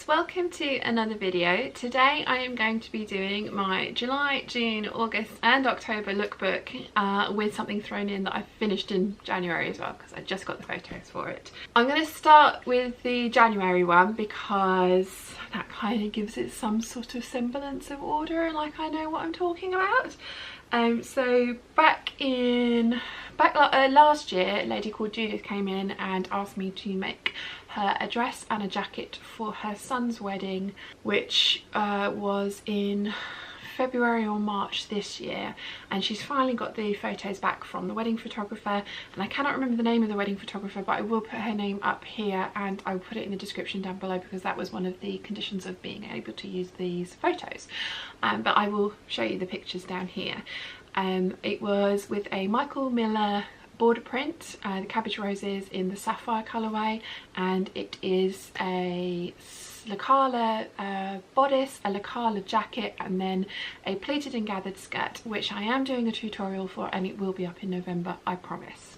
welcome to another video. Today I am going to be doing my July, June, August and October lookbook with something thrown in that I finished in January as well because I just got the photos for it. I'm going to start with the January one because that kind of gives it some sort of semblance of order, like I know what I'm talking about. So last year, a lady called Judith came in and asked me to make her a dress and a jacket for her son's wedding, which was in February or March this year, and she's finally got the photos back from the wedding photographer, and I cannot remember the name of the wedding photographer, but I will put her name up here and I will put it in the description down below because that was one of the conditions of being able to use these photos. But I will show you the pictures down here. It was with a Michael Miller border print, the cabbage roses in the sapphire colourway, and it is a Lacala bodice, a Lacala jacket, and then a pleated and gathered skirt, which I am doing a tutorial for, and it will be up in November, I promise.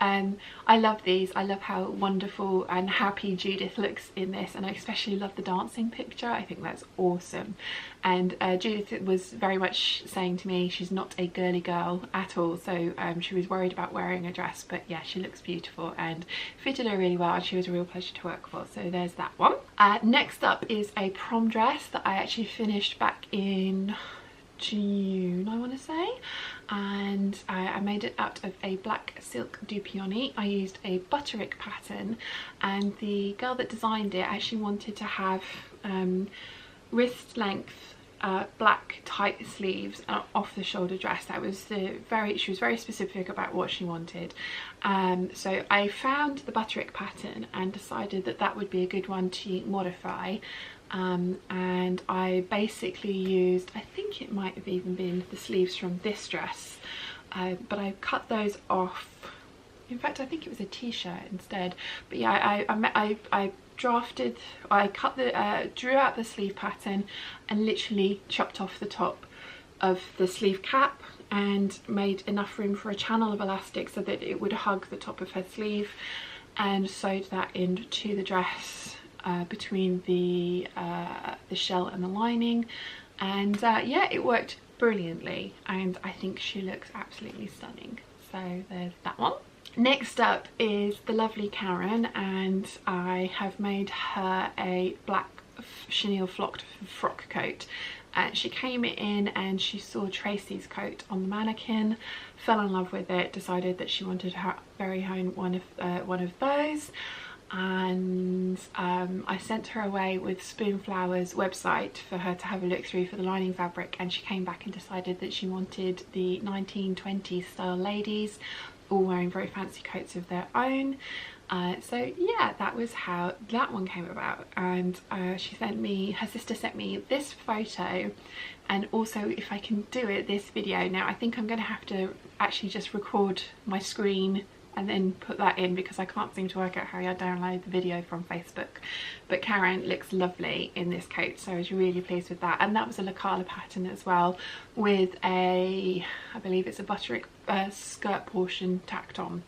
I love these. I love how wonderful and happy Judith looks in this, and I especially love the dancing picture. I think that's awesome. And Judith was very much saying to me she's not a girly girl at all, so she was worried about wearing a dress, but yeah, she looks beautiful and fitted her really well, and she was a real pleasure to work for. So there's that one. Next up is a prom dress that I actually finished back in June, I want to say, and I made it out of a black silk dupioni. I used a butterick pattern, and the girl that designed it actually wanted to have wrist length black tight sleeves off the shoulder dress. That was she was very specific about what she wanted. So I found the butterick pattern and decided that that would be a good one to modify. And I basically used, I think it might have even been the sleeves from this dress, but I cut those off. In fact, I think it was a t-shirt instead. But yeah, I drew out the sleeve pattern and literally chopped off the top of the sleeve cap and made enough room for a channel of elastic so that it would hug the top of her sleeve, and sewed that into the dress between the shell and the lining, and yeah, it worked brilliantly, and I think she looks absolutely stunning. So there's that one. Next up is the lovely Karen, and I have made her a black chenille flocked frock coat. She came in and she saw Tracy's coat on the mannequin, fell in love with it, decided that she wanted her very own one of those, and I sent her away with Spoonflower's website for her to have a look through for the lining fabric, and she came back and decided that she wanted the 1920s style ladies all wearing very fancy coats of their own. So yeah, that was how that one came about, and her sister sent me this photo, and also, if I can do it, this video. Now I think I'm going to have to actually just record my screen and then put that in because I can't seem to work out how I download the video from Facebook. But Karen looks lovely in this coat, so I was really pleased with that. And that was a Lacala pattern as well, with I believe it's a butterick skirt portion tacked on.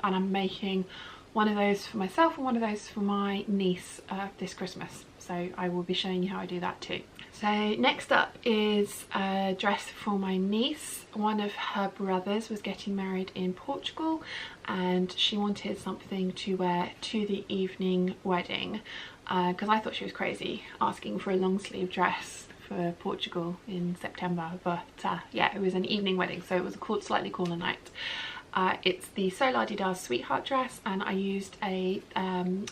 And I'm making one of those for myself and one of those for my niece this Christmas, so I will be showing you how I do that too. So next up is a dress for my niece. One of her brothers was getting married in Portugal, and she wanted something to wear to the evening wedding, because I thought she was crazy asking for a long sleeve dress for Portugal in September, but yeah, it was an evening wedding, so it was a slightly cooler night. It's the So La Di Da Sweetheart dress, and I used a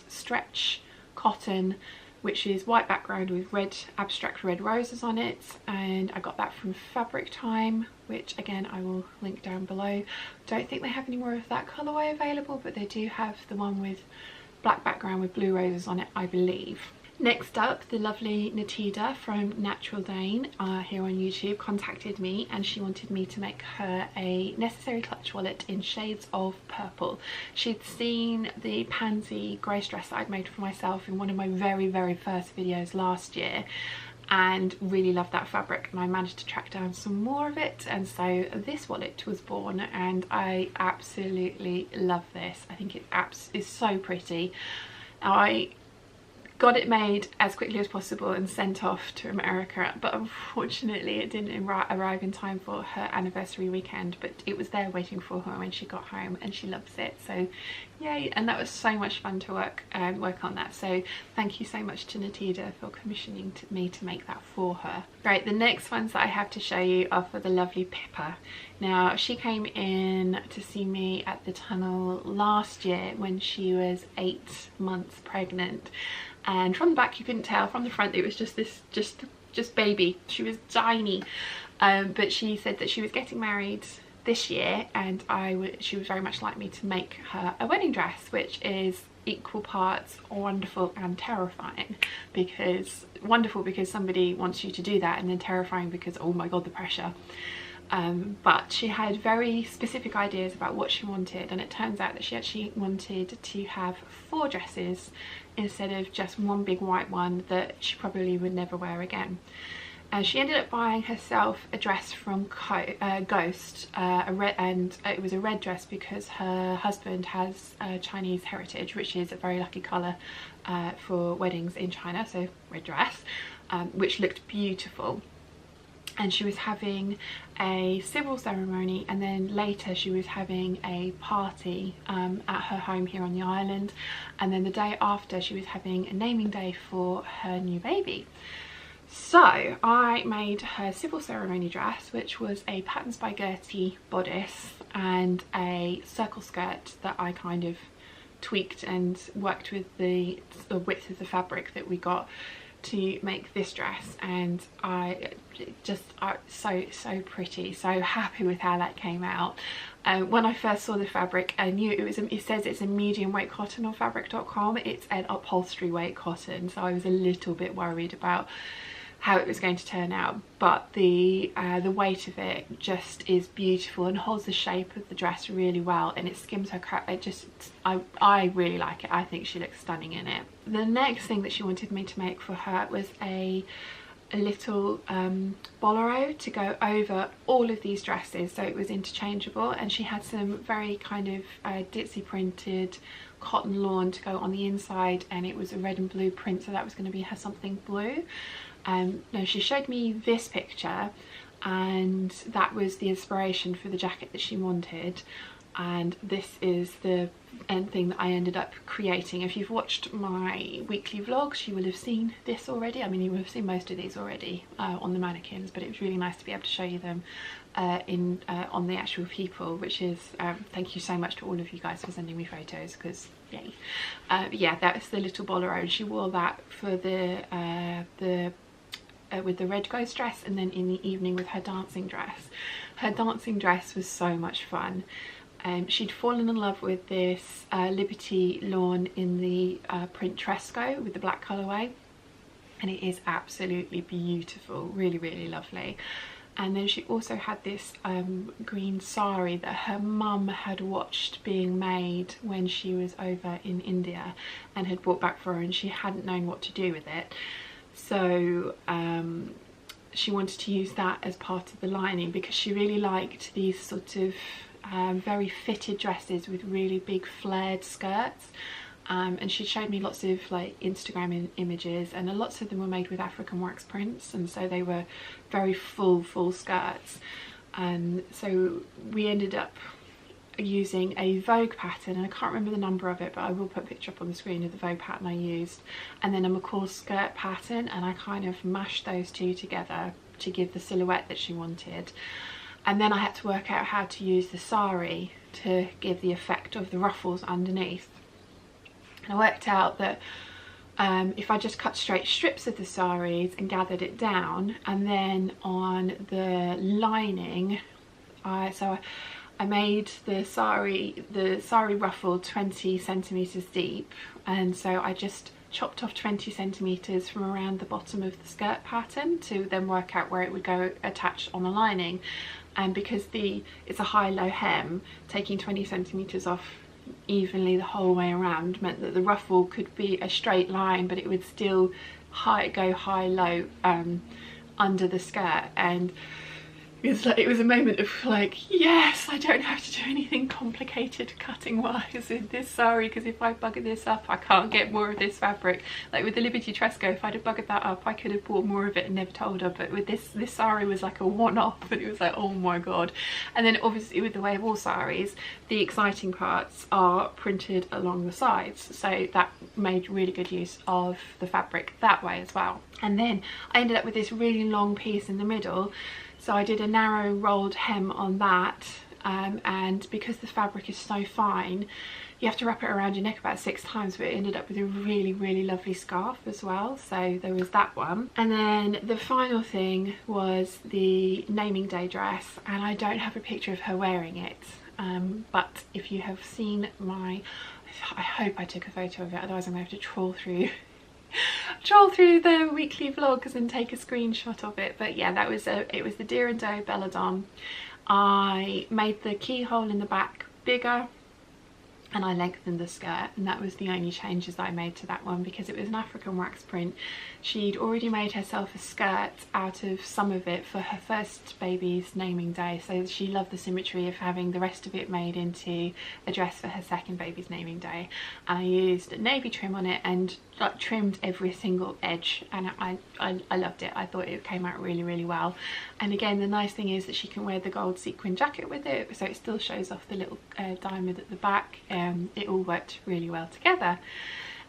stretch cotton, which is white background with red abstract red roses on it, and I got that from Fabric Time, which again I will link down below. Don't think they have any more of that colourway available, but they do have the one with black background with blue roses on it, I believe. Next up, the lovely Natida from Natural Dane here on YouTube contacted me, and she wanted me to make her a necessary clutch wallet in shades of purple. She'd seen the pansy grace dress that I'd made for myself in one of my very first videos last year, and really loved that fabric, and I managed to track down some more of it, and so this wallet was born, and I absolutely love this. I think it is so pretty. Now got it made as quickly as possible and sent off to America, but unfortunately it didn't arrive in time for her anniversary weekend, but it was there waiting for her when she got home, and she loves it, so yay. And that was so much fun to work on that, so thank you so much to Natida for commissioning me to make that for her. Right, the next ones that I have to show you are for the lovely Pippa. Now, she came in to see me at the tunnel last year when she was 8 months pregnant, and from the back you couldn't tell, from the front it was just this just baby. She was tiny, but she said that she was getting married this year, and she would very much like me to make her a wedding dress, which is equal parts wonderful and terrifying. Because wonderful because somebody wants you to do that, and then terrifying because, oh my god, the pressure. But she had very specific ideas about what she wanted, and it turns out that she actually wanted to have 4 dresses instead of just one big white one that she probably would never wear again. She ended up buying herself a dress from Ghost, and it was a red dress because her husband has Chinese heritage, which is a very lucky colour for weddings in China, so red dress, which looked beautiful. And she was having a civil ceremony, and then later she was having a party at her home here on the island, and then the day after she was having a naming day for her new baby. So I made her civil ceremony dress, which was a Patterns by Gertie bodice and a circle skirt that I kind of tweaked and worked with the width of the fabric that we got to make this dress, and I just so pretty, so happy with how that came out. When I first saw the fabric, I knew it says it's a medium weight cotton on fabric.com. It's an upholstery weight cotton, so I was a little bit worried about how it was going to turn out, but the weight of it just is beautiful and holds the shape of the dress really well, and it skims her crap. I really like it. I think she looks stunning in it. The next thing that she wanted me to make for her was a little bolero to go over all of these dresses, so it was interchangeable, and she had some very kind of ditzy printed cotton lawn to go on the inside, and it was a red and blue print, so that was going to be her something blue. Now, she showed me this picture, and that was the inspiration for the jacket that she wanted, and this is the end thing that I ended up creating. If you've watched my weekly vlogs, you will have seen this already. I mean, you will have seen most of these already on the mannequins, but it was really nice to be able to show you them on the actual people, which is thank you so much to all of you guys for sending me photos, because yay. Yeah, that's the little bolero, and she wore that for with the red ghost dress, and then in the evening with her dancing dress. Her dancing dress was so much fun. She'd fallen in love with this Liberty lawn in the print Tresco with the black colourway, and it is absolutely beautiful, really, really lovely. And then she also had this green sari that her mum had watched being made when she was over in India and had brought back for her, and she hadn't known what to do with it. So she wanted to use that as part of the lining, because she really liked these sort of very fitted dresses with really big flared skirts. And she showed me lots of like Instagram images, and lots of them were made with African wax prints, and so they were very full skirts. And so we ended up using a Vogue pattern, and I can't remember the number of it, but I will put a picture up on the screen of the Vogue pattern I used, and then a McCall skirt pattern, and I kind of mashed those two together to give the silhouette that she wanted. And then I had to work out how to use the sari to give the effect of the ruffles underneath. And I worked out that if I just cut straight strips of the saris and gathered it down, and then on the lining, I made the sari ruffle 20 centimeters deep, and so I just chopped off 20 centimeters from around the bottom of the skirt pattern to then work out where it would go attached on the lining. And because it's a high-low hem, taking 20 centimeters off evenly the whole way around meant that the ruffle could be a straight line, but it would still go high-low under the skirt. And it was a moment of like, yes, I don't have to do anything complicated cutting wise in this sari, because if I bugger this up I can't get more of this fabric. Like with the Liberty Tresco, if I'd have buggered that up I could have bought more of it and never told her, but with this sari was like a one-off, and it was like, oh my god. And then obviously with the way of all saris, the exciting parts are printed along the sides, so that made really good use of the fabric that way as well. And then I ended up with this really long piece in the middle, so I did a narrow rolled hem on that, and because the fabric is so fine you have to wrap it around your neck about 6 times, but it ended up with a really lovely scarf as well. So there was that one. And then the final thing was the naming day dress, and I don't have a picture of her wearing it, but if you have seen my, I hope I took a photo of it, otherwise I'm going to have to trawl through the weekly vlogs and take a screenshot of it. But yeah, that was it was the Deer and Doe Belladon. I made the keyhole in the back bigger and I lengthened the skirt, and that was the only changes that I made to that one, because it was an African wax print. She'd already made herself a skirt out of some of it for her first baby's naming day, so she loved the symmetry of having the rest of it made into a dress for her second baby's naming day. And I used navy trim on it and like trimmed every single edge, and I loved it. I thought it came out really well. And again, the nice thing is that she can wear the gold sequin jacket with it, so it still shows off the little diamond at the back. It all worked really well together.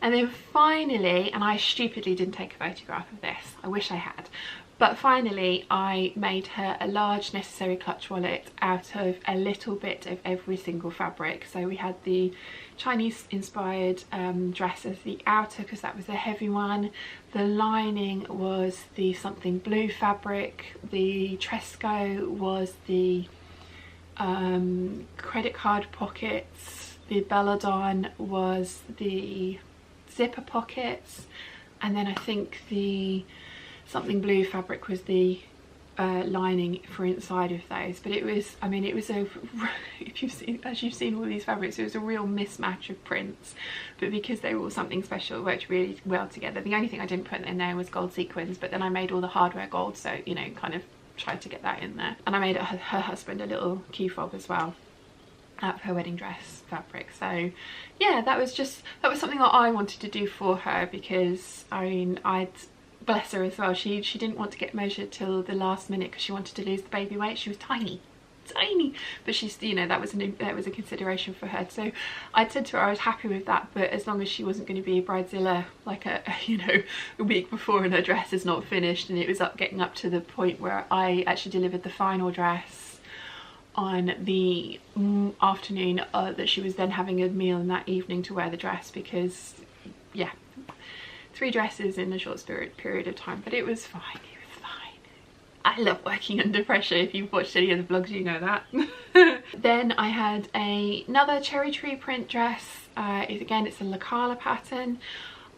And then finally, and I stupidly didn't take a photograph of this, I wish I had, but finally I made her a large necessary clutch wallet out of a little bit of every single fabric. So we had the Chinese inspired dress as the outer, because that was the heavy one. The lining was the something blue fabric. The Tresco was the credit card pockets. The Belladon was the zipper pockets, and then I think the something blue fabric was the lining for inside of those. But it was, I mean, it was a, if you've seen, as you've seen all these fabrics, it was a real mismatch of prints, but because they were all something special, it worked really well together. The only thing I didn't put in there was gold sequins, but then I made all the hardware gold, so you know, kind of tried to get that in there. And I made her husband a little key fob as well out of her wedding dress fabric. So yeah, that was something that I wanted to do for her, because I mean, bless her as well, she didn't want to get measured till the last minute because she wanted to lose the baby weight. She was tiny, but she's, you know, that was a consideration for her. So I said to her I was happy with that, but as long as she wasn't going to be a bridezilla like you know, a week before and her dress is not finished. And it was getting up to the point where I actually delivered the final dress on the afternoon that she was then having a meal in that evening to wear the dress, because yeah, 3 dresses in a short period of time. But it was fine, it was fine. I love working under pressure. If you've watched any of the vlogs you know that. Then I had another cherry tree print dress. Again, it's a Lacala pattern.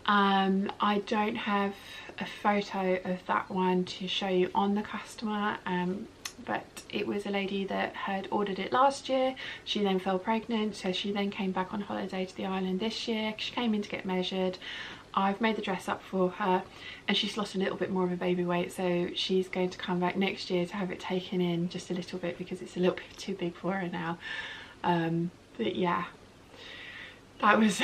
I don't have a photo of that one to show you on the customer, but it was a lady that had ordered it last year. She then fell pregnant, so she then came back on holiday to the island this year. She came in to get measured. I've made the dress up for her, and she's lost a little bit more of a baby weight, so she's going to come back next year to have it taken in just a little bit, because it's a little bit too big for her now. But yeah, that was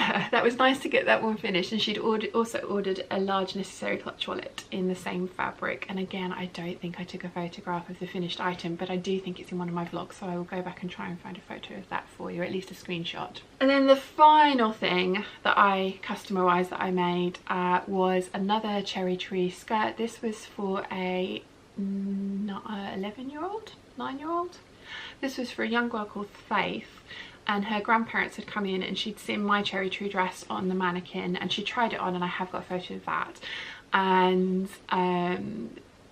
nice to get that one finished. And she'd also ordered a large necessary clutch wallet in the same fabric, and again, I don't think I took a photograph of the finished item, but I do think it's in one of my vlogs, so I will go back and try and find a photo of that for you, or at least a screenshot. And then the final thing that I customer wise that I made was another cherry tree skirt. This was for a 11-year-old, 9-year-old. This was for a young girl called Faith, and her grandparents had come in and she'd seen my cherry tree dress on the mannequin, and she tried it on, and I have got a photo of that. And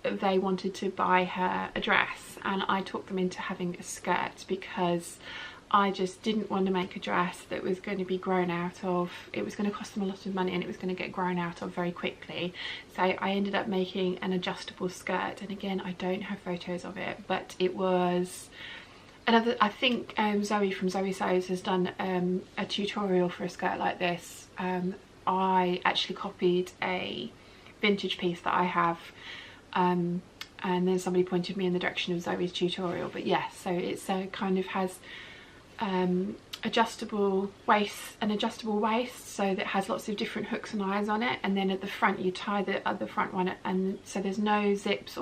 they wanted to buy her a dress, and I talked them into having a skirt, because I just didn't want to make a dress that was going to be grown out of. It was going to cost them a lot of money, and it was going to get grown out of very quickly. So I ended up making an adjustable skirt, and again, I don't have photos of it, but it was another, I think Zoe from Zoe Sews has done a tutorial for a skirt like this. I actually copied a vintage piece that I have and then somebody pointed me in the direction of Zoe's tutorial. But yes, so it's kind of has adjustable waist, so that has lots of different hooks and eyes on it, and then at the front you tie the other front one, and so there's no zips,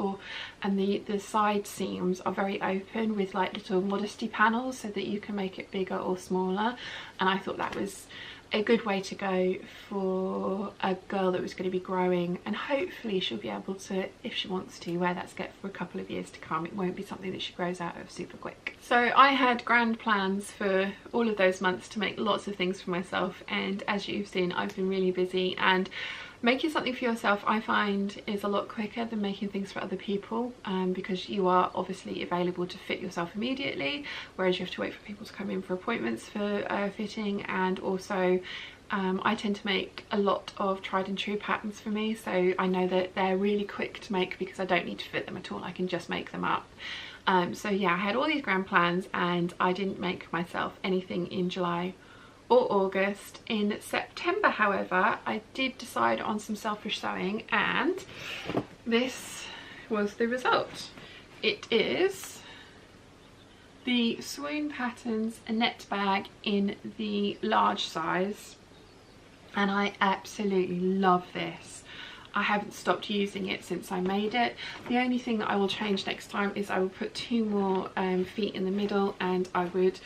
and the side seams are very open with like little modesty panels so that you can make it bigger or smaller. And I thought that was a good way to go for a girl that was going to be growing, and hopefully she'll be able to, if she wants to, wear that skirt for a couple of years to come. It won't be something that she grows out of super quick. So I had grand plans for all of those months to make lots of things for myself, and as you've seen, I've been really busy, and making something for yourself I find is a lot quicker than making things for other people, because you are obviously available to fit yourself immediately, whereas you have to wait for people to come in for appointments for fitting. And also I tend to make a lot of tried and true patterns for me, so I know that they're really quick to make because I don't need to fit them at all, I can just make them up. So yeah, I had all these grand plans and I didn't make myself anything in July or August. In September, however, I did decide on some selfish sewing, and this was the result. It is the Swoon Patterns net bag in the large size, and I absolutely love this. I haven't stopped using it since I made it. The only thing that I will change next time is I will put 2 more feet in the middle, and I would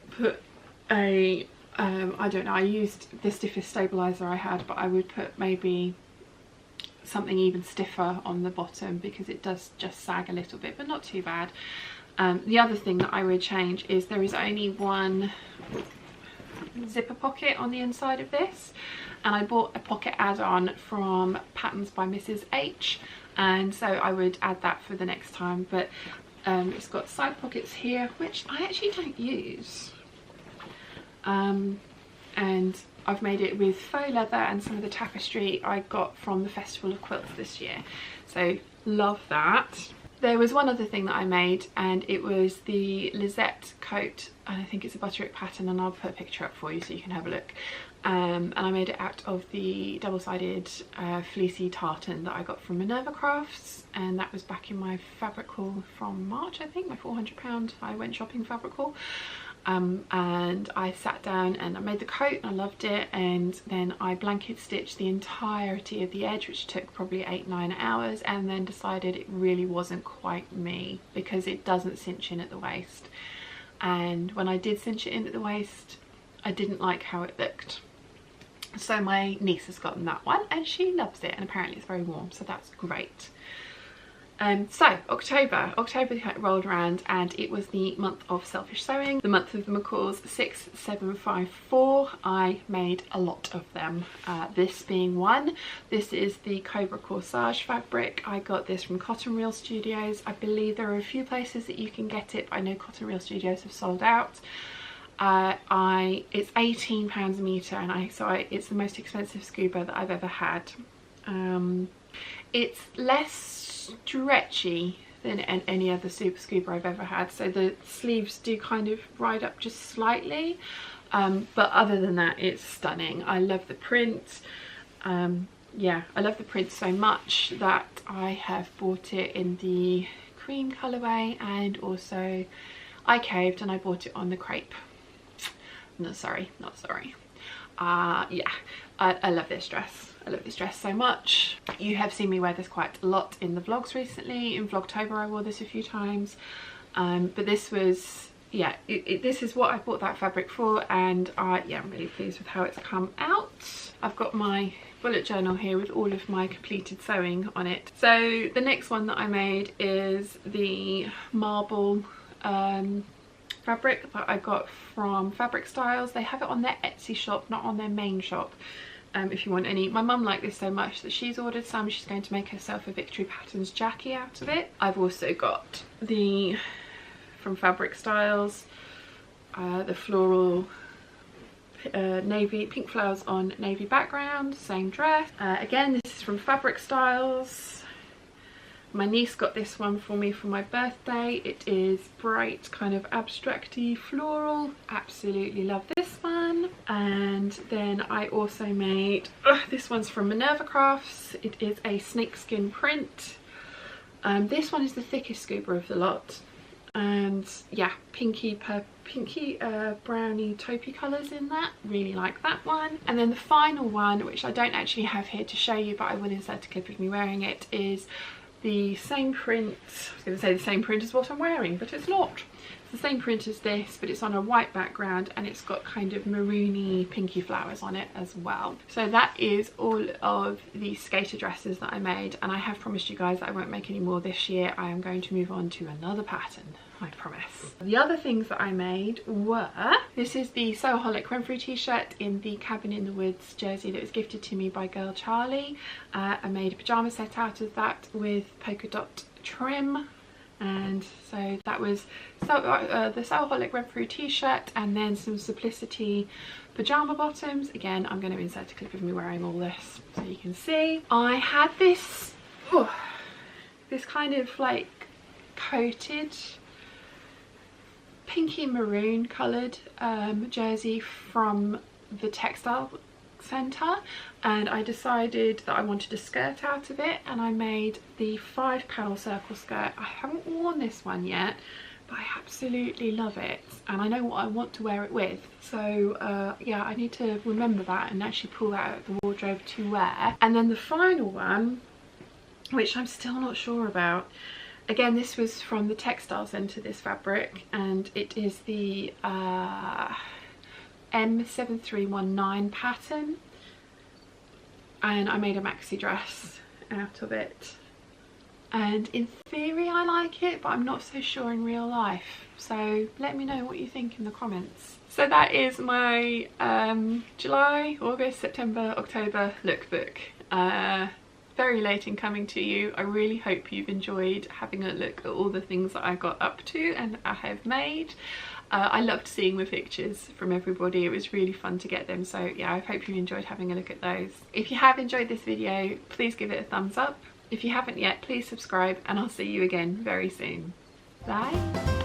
put a I don't know, I used the stiffest stabilizer I had, but I would put maybe something even stiffer on the bottom because it does just sag a little bit, but not too bad. The other thing that I would change is there is only one zipper pocket on the inside of this, and I bought a pocket add-on from Patterns by Mrs. H, and so I would add that for the next time. But it's got side pockets here, which I actually don't use. And I've made it with faux leather and some of the tapestry I got from the Festival of Quilts this year, so love that. There was one other thing that I made, and it was the Lisette coat, and I think it's a butterick pattern, and I'll put a picture up for you so you can have a look. And I made it out of the double-sided fleecy tartan that I got from Minerva Crafts, and that was back in my fabric haul from March, I think, my £400 I went shopping fabric haul. And I sat down and I made the coat and I loved it, and then I blanket stitched the entirety of the edge, which took probably 8-9 hours, and then decided it really wasn't quite me because it doesn't cinch in at the waist. And when I did cinch it in at the waist, I didn't like how it looked. So my niece has gotten that one and she loves it, and apparently it's very warm, so that's great. So October rolled around, and it was the month of selfish sewing, the month of the McCall's 6754. I made a lot of them, this being one. This is the Cobra Corsage fabric. I got this from Cotton Reel Studios. I believe there are a few places that you can get it, but I know Cotton Reel Studios have sold out. It's £18 a metre, and it's the most expensive scuba that I've ever had. It's less stretchy than any other super scuba I've ever had, so the sleeves do kind of ride up just slightly, but other than that it's stunning. I love the print. Yeah, I love the print so much that I have bought it in the cream colourway, and also I caved and I bought it on the crepe. Not sorry. Yeah, I love this dress. I love this dress so much. You have seen me wear this quite a lot in the vlogs recently. In Vlogtober I wore this a few times, but this was, yeah, this is what I bought that fabric for, and yeah, I'm really pleased with how it's come out. I've got my bullet journal here with all of my completed sewing on it. So the next one that I made is the marble fabric that I got from Fabric Styles. They have it on their Etsy shop, not on their main shop. If you want any. My mum liked this so much that she's ordered some. She's going to make herself a Victory Patterns Jackie out of it. I've also got from Fabric Styles, the floral navy, pink flowers on navy background, same dress. Again, this is from Fabric Styles. My niece got this one for me for my birthday. It is bright, kind of abstract-y floral. Absolutely love this one. And then I also made, this one's from Minerva Crafts. It is a snakeskin print. This one is the thickest scuba of the lot, and yeah, pinky browny taupey colours in that. Really like that one. And then the final one, which I don't actually have here to show you, but I will insert a clip of me wearing it, is the same print. I was going to say the same print as what I'm wearing, but it's not. It's the same print as this, but it's on a white background and it's got kind of maroony pinky flowers on it as well. So that is all of the skater dresses that I made, and I have promised you guys that I won't make any more this year. I am going to move on to another pattern, I promise. The other things that I made were, this is the Soholic Renfrew t-shirt in the Cabin in the Woods jersey that was gifted to me by girl Charlie. I made a pyjama set out of that with polka dot trim. And so that was the Soholic Renfrew t-shirt, and then some Simplicity pyjama bottoms. Again, I'm going to insert a clip of me wearing all this so you can see. I had this, this kind of like coated pinky maroon coloured jersey from the textile centre, and I decided that I wanted a skirt out of it, and I made the 5-panel circle skirt. I haven't worn this one yet, but I absolutely love it, and I know what I want to wear it with. So yeah, I need to remember that and actually pull that out of the wardrobe to wear. And then the final one, which I'm still not sure about, again, this was from the textile centre, this fabric, and it is the M7319 pattern, and I made a maxi dress out of it, and in theory I like it, but I'm not so sure in real life, so let me know what you think in the comments. So that is my July, August, September, October lookbook. Very late in coming to you. I really hope you've enjoyed having a look at all the things that I got up to and I have made. I loved seeing the pictures from everybody. It was really fun to get them. So yeah, I hope you enjoyed having a look at those. If you have enjoyed this video, please give it a thumbs up. If you haven't yet, please subscribe, and I'll see you again very soon. Bye.